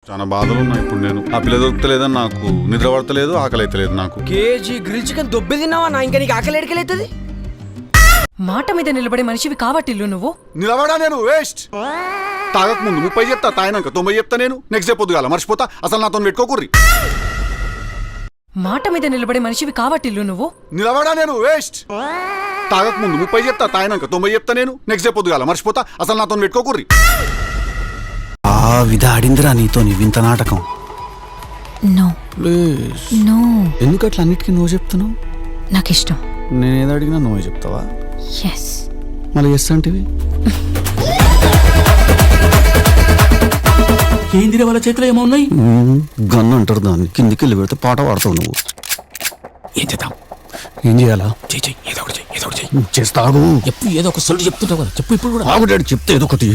చాలా బాధలు ఉన్నాయి ఇప్పుడు. నేను ఆ పిల్ల దొరుకుతలేదని నాకు నిద్ర పడతలేదు, ఆకలి అయితలేదు నాకు. కేజీ గ్రిల్ చికెన్ దొబ్బి తిన్నావా నా? ఇంకా నీకు ఆకలి ఎడకలైతుంది? మాట మీద నిలబడే మనిషివి కావట్టిల్లు నువ్వు. నిలబడా నేను వేస్ట్. తాగక ముందు 30 చెప్తా, తాగినాక 90 చెప్తా. నేను నెక్స్ట్ డే పొద్దుగాల మర్చిపోతా. అసలు నాతో పెట్టుకోకుర్రి. మాట మీద నిలబడే మనిషివి కావట్టిల్లు నువ్వు. నిలబడా నేను వేస్ట్. తాగక ముందు 30 చెప్తా, తాగినాక 90 చెప్తా. నేను నెక్స్ట్ డే పొద్దుగాల మర్చిపోతా. అసలు నాతో పెట్టుకోకుర్రి. విధ ఆడిందిరా నీతో నీ వింత నాటకం. నో నో, ఎందుకు అట్లా అన్నిటికీ నువ్వు చెప్తున్నావు? నాకు ఇష్టం. నేనేదో అడిగినా నువ్వే చెప్తావా? ఎస్. మళ్ళీ ఎస్ అంటివి. ఏందిరా వాళ్ళ చేతిలో ఏమో ఉన్నాయి? గన్ను అంటారు దాన్ని. కిందికి వెళ్ళి పెడితే పాట పాడతావు నువ్వు. ఏం చేద్దాం? ఏం చేయాలా? చెయ్యి ఏదో ఒకటి చెయ్యి. చేస్తావు. ఎప్పుడు ఏదో ఒక సొల్లు చెప్తుంటావు కదా, చెప్పు ఇప్పుడు కూడా. ఆగు డాడీ, చెప్తే ఏదో ఒకటి.